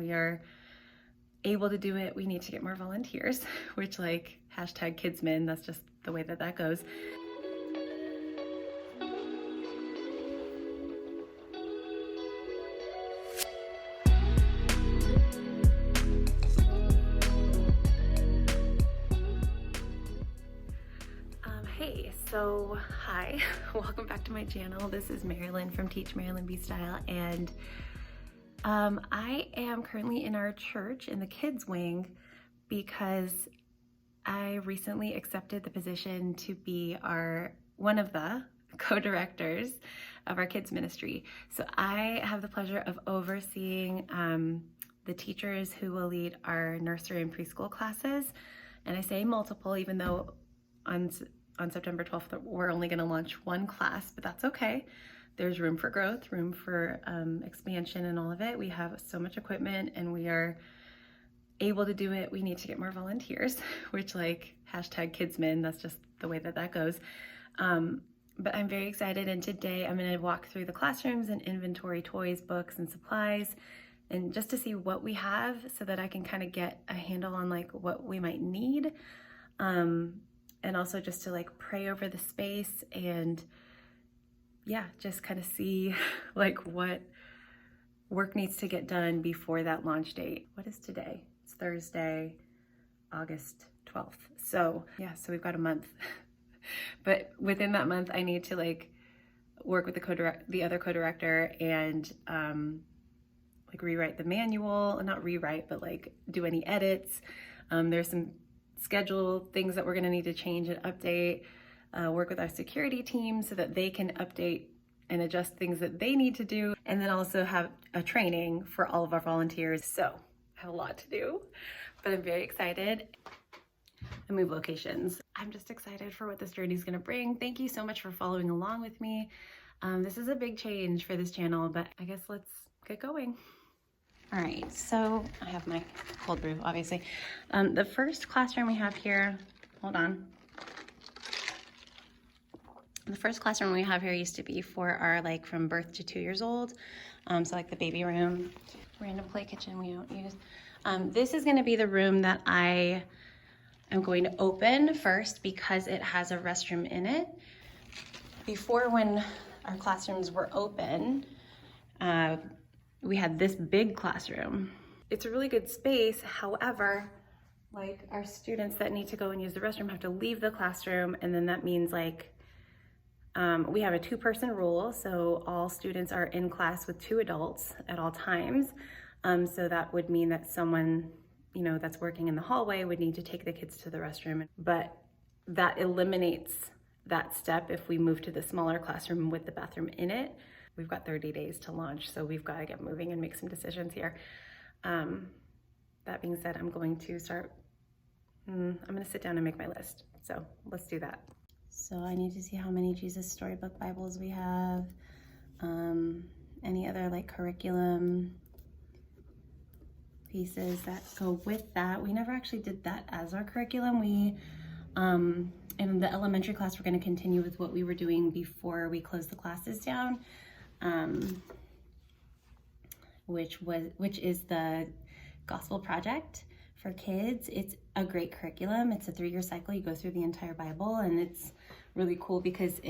We are able to do it. We need to get more volunteers, which like hashtag kidsmin, that's just the way that that goes. Hey, so hi, welcome back to my channel. This is Marilyn from Teach Marilyn Be Style, and I am currently in our church in the kids wing because I recently accepted the position to be one of the co-directors of our kids ministry. So I have the pleasure of overseeing the teachers who will lead our nursery and preschool classes. And I say multiple, even though on September 12th, we're only going to launch one class, but that's okay. There's room for growth, room for expansion and all of it. We have so much equipment and we are able to do it. We need to get more volunteers, which like hashtag kidsmin, that's just the way that that goes. But I'm very excited, and today I'm going to walk through the classrooms and inventory toys, books, and supplies, and just to see what we have so that I can kind of get a handle on like what we might need. And also just to like pray over the space and yeah, just kind of see like what work needs to get done before that launch date. What is today? It's Thursday, August 12th. So yeah, so we've got a month. But within that month, I need to like work with the other co-director and like rewrite the manual, not rewrite, but like do any edits. There's some schedule things that we're going to need to change and update, work with our security team so that they can update and adjust things that they need to do, and then also have a training for all of our volunteers. So I have a lot to do, but I'm very excited. I move locations. I'm just excited for what this journey is going to bring. Thank you so much for following along with me. This is a big change for this channel, but I guess let's get going. All right, so I have my cold brew, obviously. The first classroom we have here, hold on. The first classroom we have here used to be for our like from birth to 2 years old. So like the baby room, random play kitchen we don't use. This is gonna be the room that I am going to open first because it has a restroom in it. Before, when our classrooms were open, we had this big classroom. It's a really good space. However, like our students that need to go and use the restroom have to leave the classroom, and then that means like we have a 2-person rule, so all students are in class with 2 adults at all times. So that would mean that someone, you know, that's working in the hallway would need to take the kids to the restroom, but that eliminates that step if we move to the smaller classroom with the bathroom in it. We've got 30 days to launch, so we've got to get moving and make some decisions here. That being said, I'm going to start, I'm going to sit down and make my list. So let's do that. So I need to see how many Jesus Storybook Bibles we have, any other like curriculum pieces that go with that. We never actually did that as our curriculum. We, in the elementary class, we're going to continue with what we were doing before we closed the classes down. Which is the Gospel Project for kids. It's a great curriculum. It's a 3-year cycle. You go through the entire Bible, and it's really cool because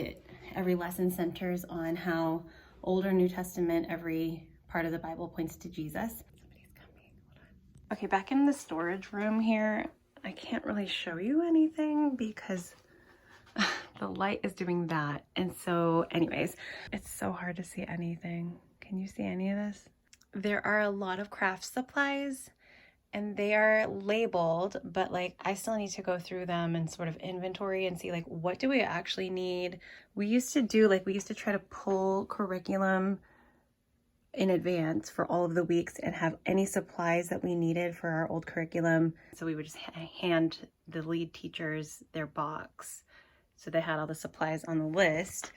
every lesson centers on how Old or New Testament, every part of the Bible points to Jesus. Somebody's coming. Hold on. Okay, back in the storage room here, I can't really show you anything because the light is doing that. And so anyways, it's so hard to see anything. Can you see any of this? There are a lot of craft supplies and they are labeled, but like I still need to go through them and sort of inventory and see like what do we actually need. We used to try to pull curriculum in advance for all of the weeks and have any supplies that we needed for our old curriculum. So we would just hand the lead teachers their box. So they had all the supplies on the list.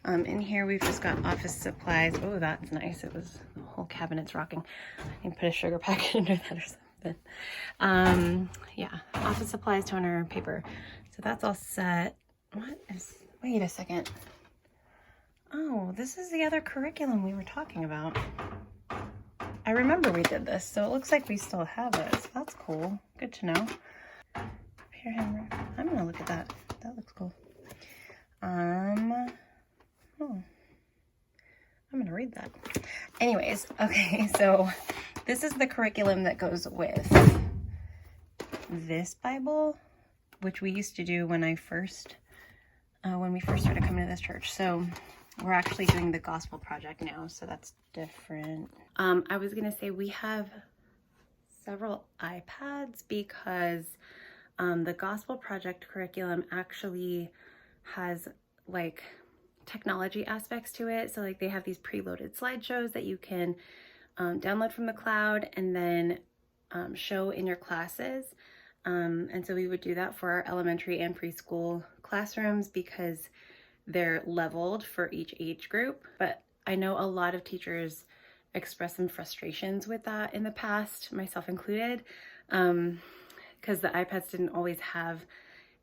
In here we've just got office supplies. Oh, that's nice. The whole cabinet's rocking. I can put a sugar packet under that or something. Yeah, office supplies, toner, paper. So that's all set. Wait a second. Oh, this is the other curriculum we were talking about. I remember we did this, so it looks like we still have it. So that's cool. Good to know. Here, I'm gonna look at that. That looks cool. Oh, I'm gonna read that. Anyways, okay, so this is the curriculum that goes with this Bible, which we used to do when we first started coming to this church. So we're actually doing the Gospel Project now, so that's different. I was gonna say we have several iPads because the Gospel Project curriculum actually has like technology aspects to it. So like they have these preloaded slideshows that you can download from the cloud and then show in your classes. And so we would do that for our elementary and preschool classrooms because they're leveled for each age group. But I know a lot of teachers expressed some frustrations with that in the past, myself included, because the iPads didn't always have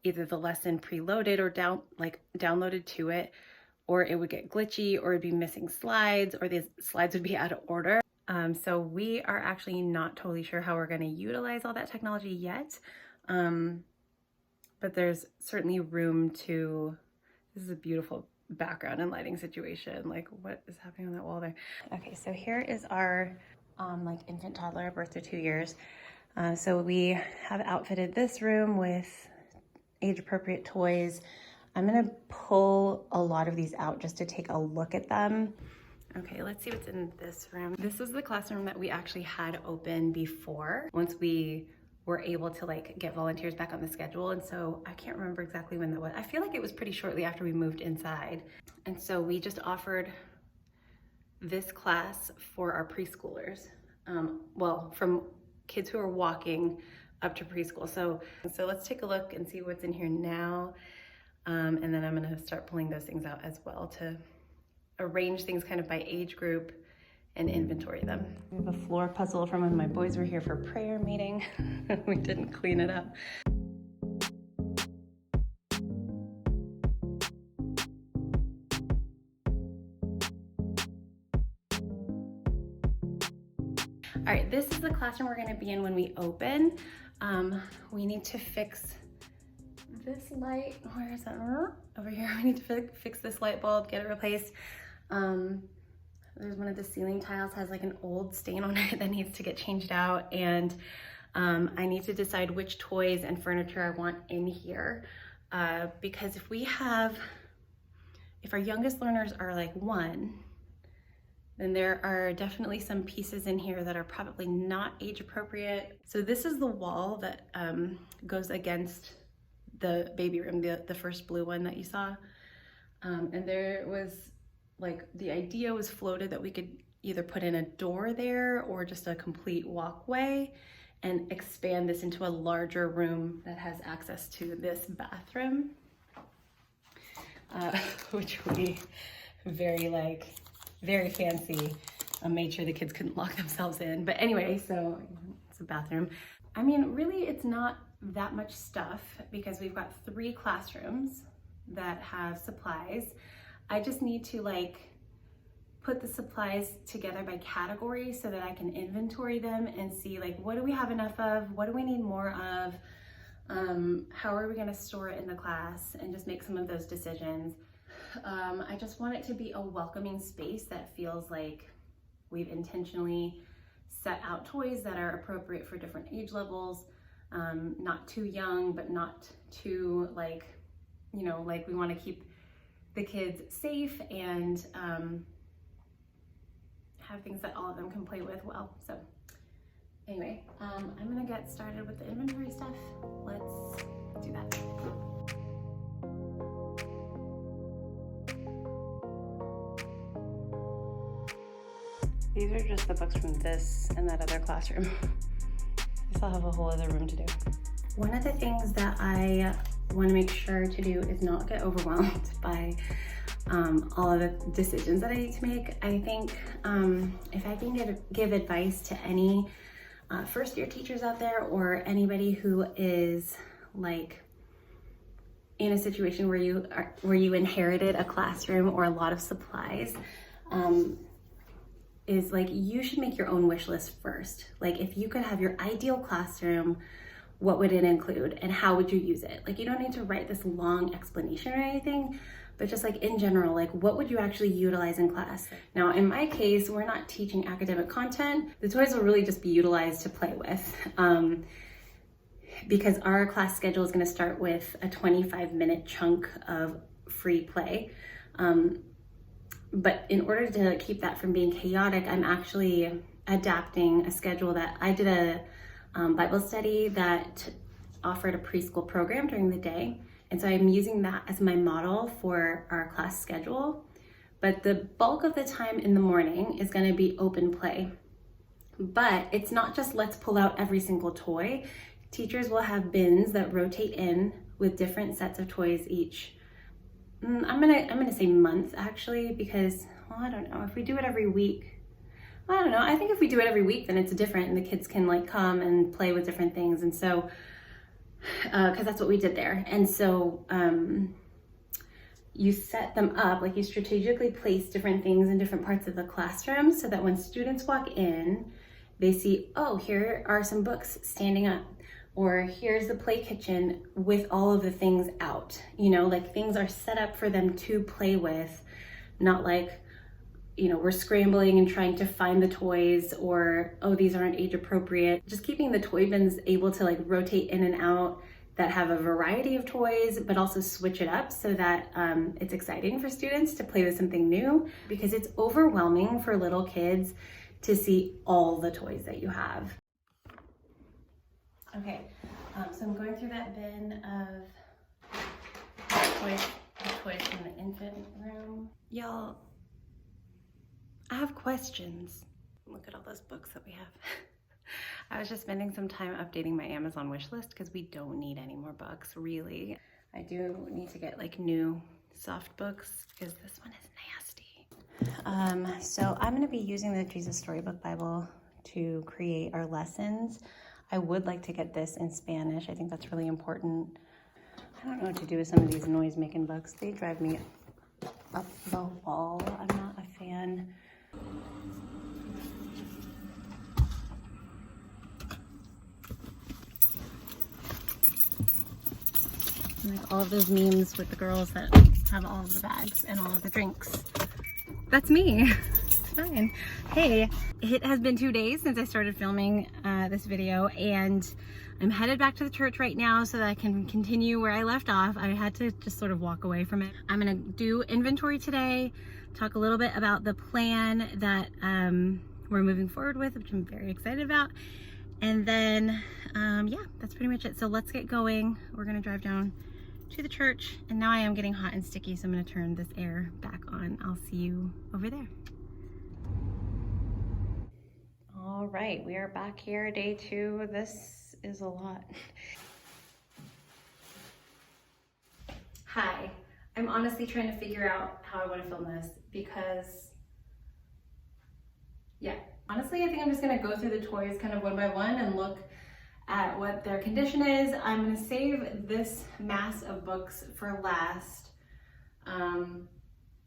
either the lesson preloaded or downloaded to it, or it would get glitchy, or it'd be missing slides, or the slides would be out of order. So we are actually not totally sure how we're going to utilize all that technology yet, but there's certainly room to. This is a beautiful background and lighting situation. Like, what is happening on that wall there? Okay, so here is our like infant toddler, birth to 2 years. So we have outfitted this room with age-appropriate toys. I'm gonna pull a lot of these out just to take a look at them. Okay, let's see what's in this room. This is the classroom that we actually had open before, once we were able to like get volunteers back on the schedule. And so I can't remember exactly when that was. I feel like it was pretty shortly after we moved inside. And so we just offered this class for our preschoolers. Well, from kids who are walking up to preschool. So let's take a look and see what's in here now. And then I'm gonna start pulling those things out as well to arrange things kind of by age group and inventory them. We have a floor puzzle from when my boys were here for prayer meeting. We didn't clean it up. All right, this is the classroom we're gonna be in when we open. We need to fix this light. Where is that? Over here. We need to fix this light bulb, get it replaced. There's one of the ceiling tiles has like an old stain on it that needs to get changed out, and I need to decide which toys and furniture I want in here, because if our youngest learners are like 1, then there are definitely some pieces in here that are probably not age appropriate. So this is the wall that goes against the baby room, the first blue one that you saw, and there was like the idea was floated that we could either put in a door there or just a complete walkway and expand this into a larger room that has access to this bathroom, which we very fancy, made sure the kids couldn't lock themselves in. But anyway, so it's a bathroom. I mean, really it's not that much stuff because we've got 3 classrooms that have supplies. I just need to like put the supplies together by category so that I can inventory them and see like, what do we have enough of? What do we need more of? How are we gonna store it in the class, and just make some of those decisions. I just want it to be a welcoming space that feels like we've intentionally set out toys that are appropriate for different age levels, not too young, but not too like, you know, like we wanna keep the kids safe and have things that all of them can play with well. So anyway, I'm gonna get started with the inventory stuff. Let's do that. These are just the books from this and that other classroom. I still have a whole other room to do. One of the things that I want to make sure to do is not get overwhelmed by all of the decisions that I need to make. I think if I can give advice to any first year teachers out there, or anybody who is like in a situation where you inherited a classroom or a lot of supplies, is like, you should make your own wish list first. Like, if you could have your ideal classroom, what would it include and how would you use it? Like, you don't need to write this long explanation or anything, but just like in general, like what would you actually utilize in class? Now, in my case, we're not teaching academic content. The toys will really just be utilized to play with. Because our class schedule is going to start with a 25-minute chunk of free play. But in order to keep that from being chaotic, I'm actually adapting a schedule that I did a Bible study that offered a preschool program during the day. And so I'm using that as my model for our class schedule. But the bulk of the time in the morning is going to be open play. But it's not just let's pull out every single toy. Teachers will have bins that rotate in with different sets of toys each. I'm gonna say month actually, because, well, I don't know, if we do it every week, I don't know. I think if we do it every week, then it's different and the kids can like come and play with different things. And so, cause that's what we did there. And so, you set them up, like you strategically place different things in different parts of the classroom so that when students walk in, they see, oh, here are some books standing up. Or here's the play kitchen with all of the things out, you know, like things are set up for them to play with, not like, you know, we're scrambling and trying to find the toys, or, oh, these aren't age appropriate. Just keeping the toy bins able to like rotate in and out, that have a variety of toys, but also switch it up so that it's exciting for students to play with something new, because it's overwhelming for little kids to see all the toys that you have. Okay, so I'm going through that bin of toys in the infant room. Y'all, I have questions. Look at all those books that we have. I was just spending some time updating my Amazon wish list because we don't need any more books, really. I do need to get like new soft books because this one is nasty. So I'm gonna be using the Jesus Storybook Bible to create our lessons. I would like to get this in Spanish. I think that's really important. I don't know what to do with some of these noise-making books. They drive me up the wall. I'm not a fan. Like all of those memes with the girls that have all of the bags and all of the drinks. That's me. It's fine. Hey, it has been 2 days since I started filming this video, and I'm headed back to the church right now so that I can continue where I left off. I had to just sort of walk away from it. I'm gonna do inventory today, talk a little bit about the plan that we're moving forward with, which I'm very excited about. And then, yeah, that's pretty much it. So let's get going. We're gonna drive down to the church, and now I am getting hot and sticky, so I'm gonna turn this air back on. I'll see you over there. All right, we are back here, day 2. This is a lot. Hi, I'm honestly trying to figure out how I want to film this because, yeah, honestly, I think I'm just gonna go through the toys kind of one by one and look at what their condition is. I'm gonna save this mass of books for last,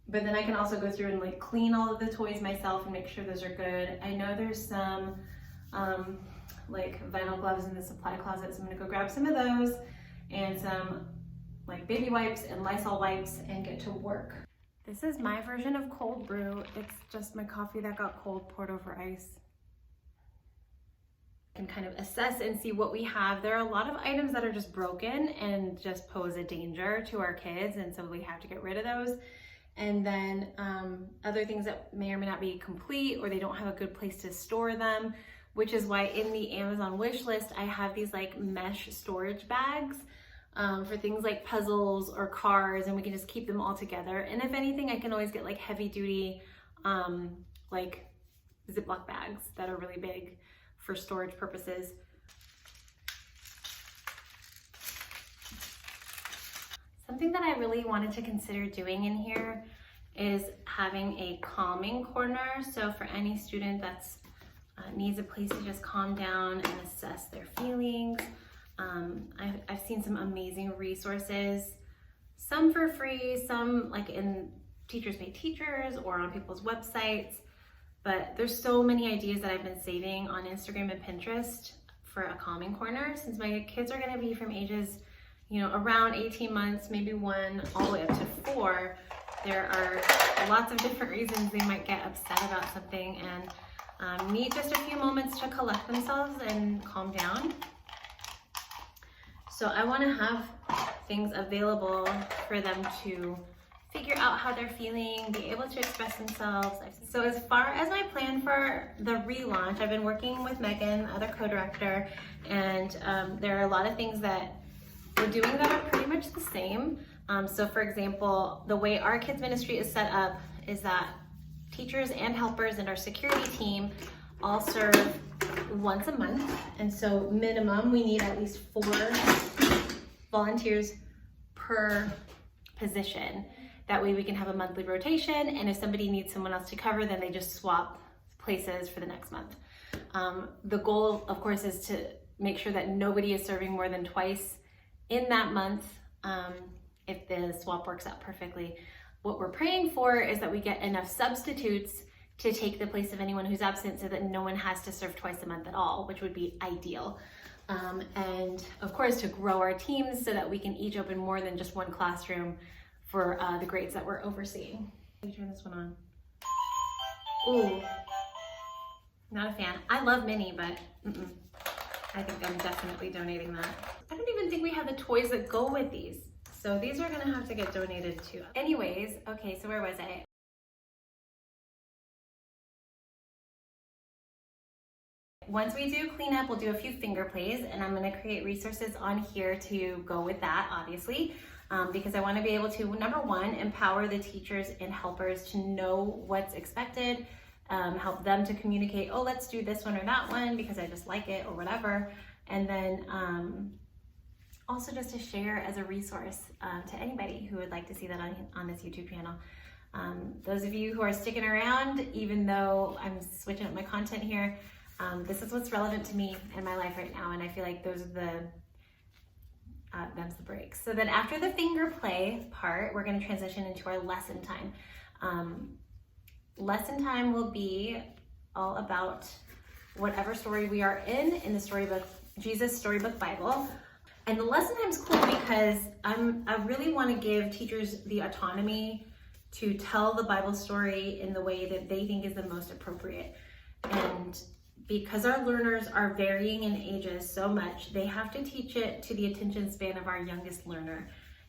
but then I can also go through and like clean all of the toys myself and make sure those are good. I know there's some like vinyl gloves in the supply closet, so I'm gonna go grab some of those and some like baby wipes and Lysol wipes and get to work. This is my version of cold brew. It's just my coffee that got cold poured over ice. Can kind of assess and see what we have. There are a lot of items that are just broken and just pose a danger to our kids, and so we have to get rid of those. And then other things that may or may not be complete, or they don't have a good place to store them, which is why in the Amazon wish list I have these like mesh storage bags for things like puzzles or cars, and we can just keep them all together. And if anything, I can always get like heavy duty like Ziploc bags that are really big for storage purposes. Something that I really wanted to consider doing in here is having a calming corner. So for any student that's needs a place to just calm down and assess their feelings, I've seen some amazing resources, some for free, some like in Teachers Pay Teachers or on people's websites. but there's so many ideas that I've been saving on Instagram and Pinterest for a calming corner, since my kids are gonna be from ages, around 18 months, maybe 1, all the way up to 4. There are lots of different reasons they might get upset about something and need just a few moments to collect themselves and calm down. So I want to have things available for them to figure out how they're feeling, be able to express themselves. So as far as my plan for the relaunch, I've been working with Megan, other co-director, and there are a lot of things that we're doing that are pretty much the same. So for example, the way our kids ministry is set up is that teachers and helpers and our security team all serve once a month. And so minimum, we need at least 4 volunteers per position. That way we can have a monthly rotation, and if somebody needs someone else to cover, then they just swap places for the next month. The goal, of course, is to make sure that nobody is serving more than twice in that month, if the swap works out perfectly. What we're praying for is that we get enough substitutes to take the place of anyone who's absent, so that no one has to serve twice a month at all, which would be ideal. And of course, to grow our teams so that we can each open more than just one classroom for the grades that we're overseeing. Let me turn this one on. Ooh, not a fan. I love Minnie, but I think I'm definitely donating that. I don't even think we have the toys that go with these. So these are gonna have to get donated too. Anyways, okay, so where was I? Once we do cleanup, we'll do a few finger plays, and I'm gonna create resources on here to go with that, obviously, because I wanna be able to, number one, empower the teachers and helpers to know what's expected, help them to communicate, oh, let's do this one or that one because I just like it or whatever. And then also just to share as a resource to anybody who would like to see that on this YouTube channel. Those of you who are sticking around, even though I'm switching up my content here, this is what's relevant to me in my life right now, and I feel like those are them's the breaks. So then after the finger play part, we're going to transition into our lesson time. Lesson time will be all about whatever story we are in the storybook, Jesus Storybook Bible. And the lesson time's cool because I really want to give teachers the autonomy to tell the Bible story in the way that they think is the most appropriate. And because our learners are varying in ages so much, they have to teach it to the attention span of our youngest learner.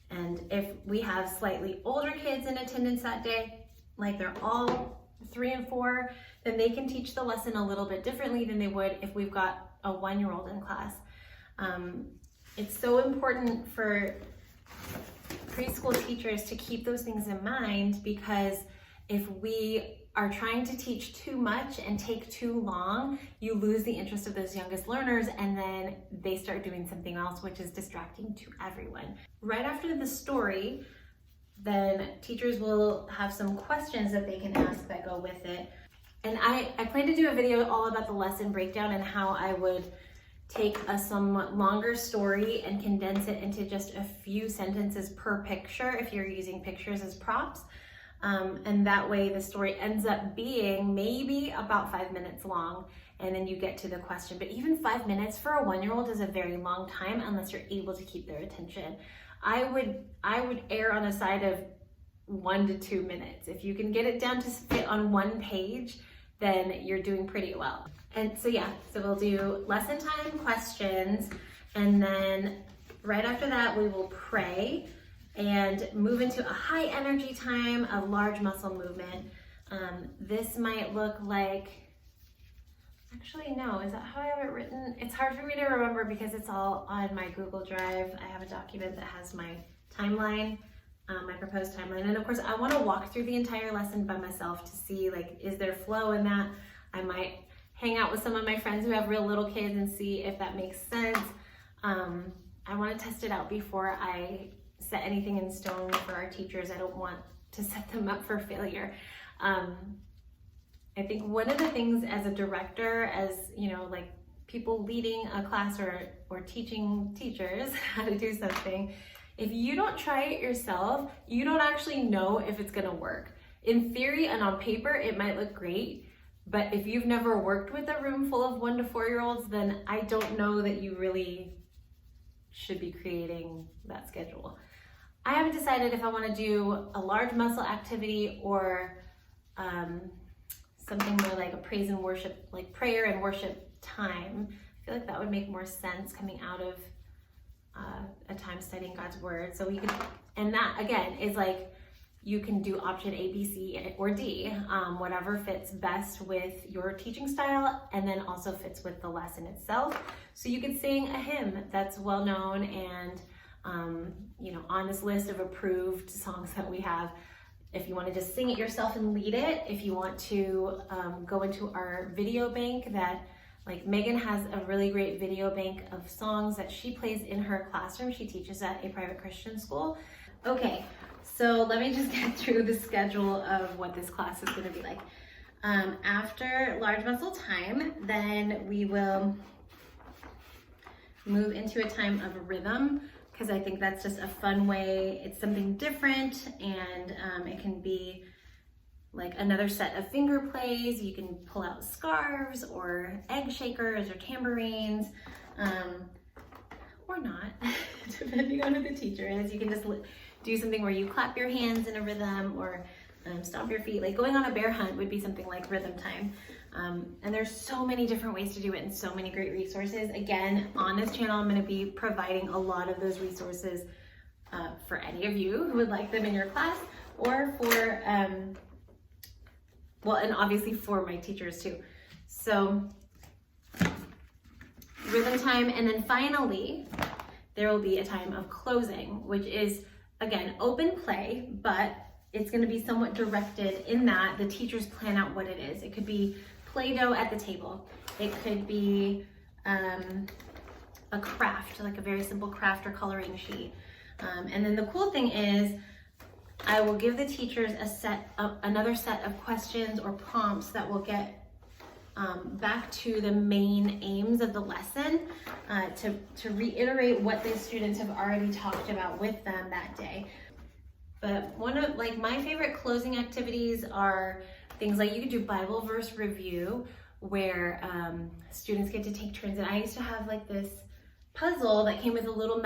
And if we have slightly older kids in attendance that day, like they're all 3 and 4, then they can teach the lesson a little bit differently than they would if we've got a 1-year-old in class. It's so important for preschool teachers to keep those things in mind, because if we are trying to teach too much and take too long, you lose the interest of those youngest learners, and then they start doing something else, which is distracting to everyone. Right after the story, then teachers will have some questions that they can ask that go with it. And I plan to do a video all about the lesson breakdown and how I would take a somewhat longer story and condense it into just a few sentences per picture if you're using pictures as props. And that way the story ends up being maybe about 5 minutes long, and then you get to the question. But even 5 minutes for a 1-year-old is a very long time unless you're able to keep their attention. I would err on a side of 1 to 2 minutes. If you can get it down to fit on 1 page, then you're doing pretty well. And so yeah, so we'll do lesson time questions, and then right after that we will pray and move into a high energy time of large muscle movement. This might look like, actually no, is that how I have it written? It's hard for me to remember because it's all on my Google Drive. I have a document that has my timeline, my proposed timeline. And of course I wanna walk through the entire lesson by myself to see, like, is there flow in that? I might hang out with some of my friends who have real little kids and see if that makes sense. I wanna test it out before I set anything in stone for our teachers. I don't want to set them up for failure. I think one of the things as a director, as you know, like people leading a class or teaching teachers how to do something, if you don't try it yourself, you don't actually know if it's gonna work. In theory and on paper, it might look great, But if you've never worked with a room full of 1 to 4-year-olds, then I don't know that you really should be creating that schedule. I haven't decided if I want to do a large muscle activity or something more like a praise and worship, like prayer and worship time. I feel like that would make more sense coming out of a time studying God's word. So we could, and that again is like, you can do option A, B, C, or D, whatever fits best with your teaching style and then also fits with the lesson itself. So you could sing a hymn that's well known and on this list of approved songs that we have. If you want to just sing it yourself and lead it, if you want to go into our video bank that, like Megan has a really great video bank of songs that she plays in her classroom. She teaches at a private Christian school. Okay, so let me just get through the schedule of what this class is going to be like. After large muscle time, then we will move into a time of rhythm, because I think that's just a fun way. It's something different, and it can be like another set of finger plays. You can pull out scarves or egg shakers or tambourines, or not, depending on who the teacher is. You can just do something where you clap your hands in a rhythm or stomp your feet. Like going on a bear hunt would be something like rhythm time. And there's so many different ways to do it and so many great resources. Again, on this channel, I'm going to be providing a lot of those resources for any of you who would like them in your class, or for, and obviously for my teachers too. So rhythm time, and then finally, there will be a time of closing, which is, again, open play, but it's going to be somewhat directed in that the teachers plan out what it is. It could be Play-Doh at the table. It could be a craft, like a very simple craft or coloring sheet. And then the cool thing is, I will give the teachers another set of questions or prompts that will get back to the main aims of the lesson, to reiterate what the students have already talked about with them that day. But one of my favorite closing activities are things like, you could do Bible verse review, where students get to take turns. And I used to have like this puzzle that came with a little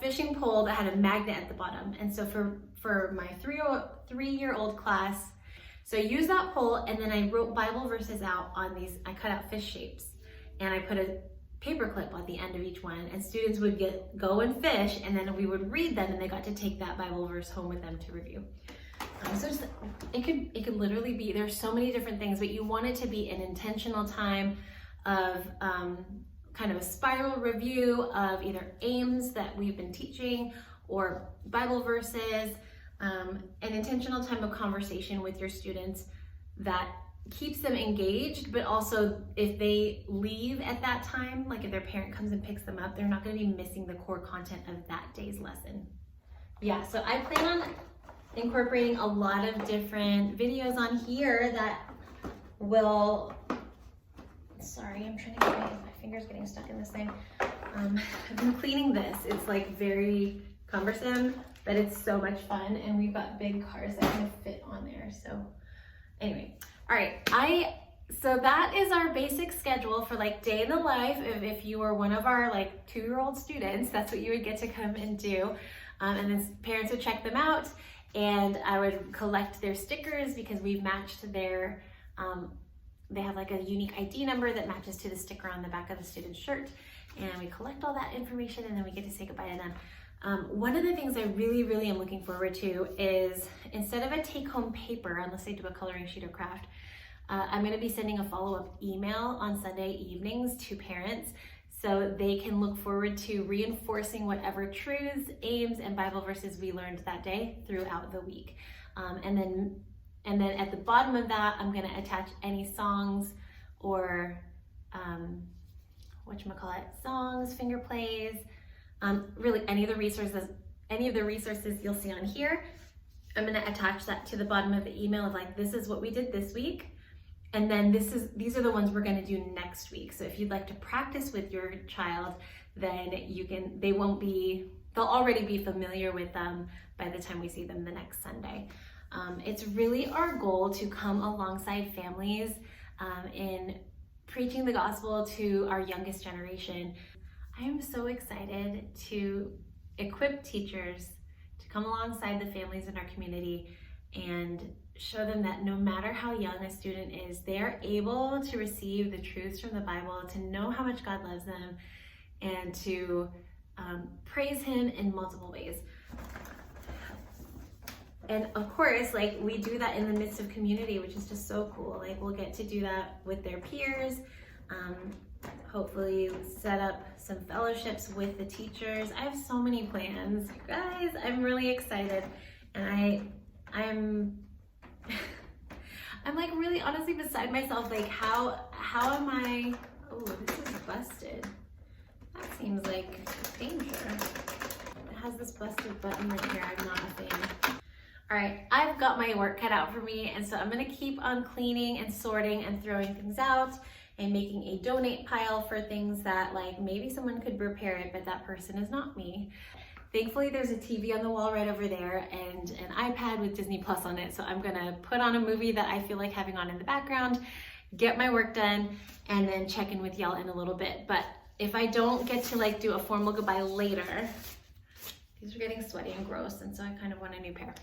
fishing pole that had a magnet at the bottom. And so for my 3-year-old class, so I used that pole, and then I wrote Bible verses out on these. I cut out fish shapes, and I put a paper clip at the end of each one, and students would go and fish, and then we would read them, and they got to take that Bible verse home with them to review. So it could literally be, there's so many different things, but you want it to be an intentional time of kind of a spiral review of either aims that we've been teaching or Bible verses, an intentional time of conversation with your students that keeps them engaged, but also if they leave at that time, like if their parent comes and picks them up, they're not going to be missing the core content of that day's lesson. Yeah, so I plan on incorporating a lot of different videos on here that will, sorry, I'm trying to get my fingers getting stuck in this thing. I've been cleaning this. It's like very cumbersome, but it's so much fun, and we've got big cars that can fit on there. So anyway, all right, so that is our basic schedule for like day in the life. If you were one of our like 2-year-old students, that's what you would get to come and do. And then parents would check them out, and I would collect their stickers because we've matched their, they have like a unique ID number that matches to the sticker on the back of the student's shirt. And we collect all that information, and then we get to say goodbye to them. One of the things I really am looking forward to is, instead of a take-home paper, unless they do a coloring sheet or craft, I'm going to be sending a follow-up email on Sunday evenings to parents, so they can look forward to reinforcing whatever truths, aims, and Bible verses we learned that day throughout the week. And then at the bottom of that, I'm going to attach any songs or songs, finger plays, really any of the resources you'll see on here. I'm going to attach that to the bottom of the email of like, this is what we did this week, and then these are the ones we're going to do next week. So if you'd like to practice with your child, then they'll already be familiar with them by the time we see them the next Sunday. It's really our goal to come alongside families in preaching the gospel to our youngest generation. I am so excited to equip teachers to come alongside the families in our community and show them that no matter how young a student is, they are able to receive the truths from the Bible, to know how much God loves them, and to praise Him in multiple ways. And of course, like, we do that in the midst of community, which is just so cool. Like, we'll get to do that with their peers. Hopefully set up some fellowships with the teachers. I have so many plans, you guys. I'm really excited, and I'm like really honestly beside myself. Like, how am I? Oh, this is busted. That seems like danger. It has this busted button right here. I'm not a fan. All right, I've got my work cut out for me, and so I'm gonna keep on cleaning and sorting and throwing things out and making a donate pile for things that, like, maybe someone could repair it, but that person is not me. Thankfully, there's a TV on the wall right over there and an iPad with Disney Plus on it, so I'm gonna put on a movie that I feel like having on in the background, get my work done, and then check in with y'all in a little bit. But if I don't get to, like, do a formal goodbye later, these are getting sweaty and gross, and so I kind of want a new pair.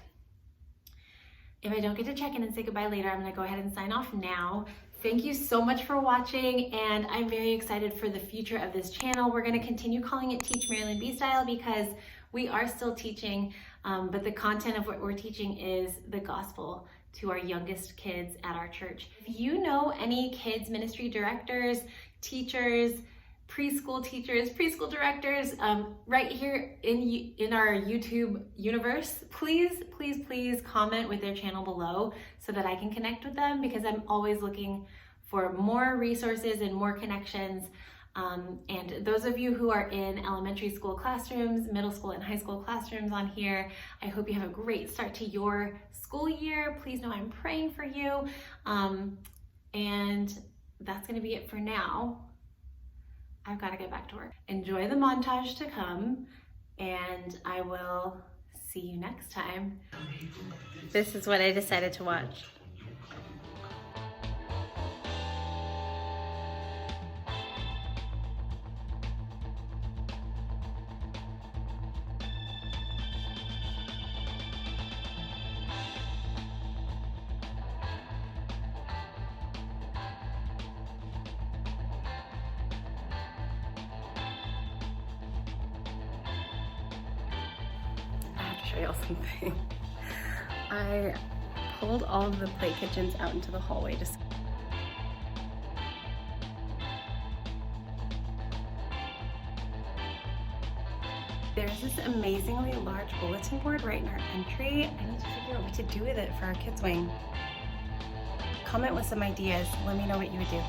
If I don't get to check in and say goodbye later, I'm gonna go ahead and sign off now. Thank you so much for watching, and I'm very excited for the future of this channel. We're gonna continue calling it Teach Maryland B-Style because we are still teaching, but the content of what we're teaching is the gospel to our youngest kids at our church. If you know any kids ministry directors, teachers, preschool teachers, preschool directors, right here in our YouTube universe, please comment with their channel below so that I can connect with them, because I'm always looking for more resources and more connections. And those of you who are in elementary school classrooms, middle school and high school classrooms on here, I hope you have a great start to your school year. Please know I'm praying for you. And that's gonna be it for now. I've got to get back to work. Enjoy the montage to come, and I will see you next time. This is what I decided to watch. Show y'all something. I pulled all of the play kitchens out into the hallway just There's this amazingly large bulletin board right in our entry. I need to figure out what to do with it for our kids wing. Comment with some ideas. Let me know what you would do.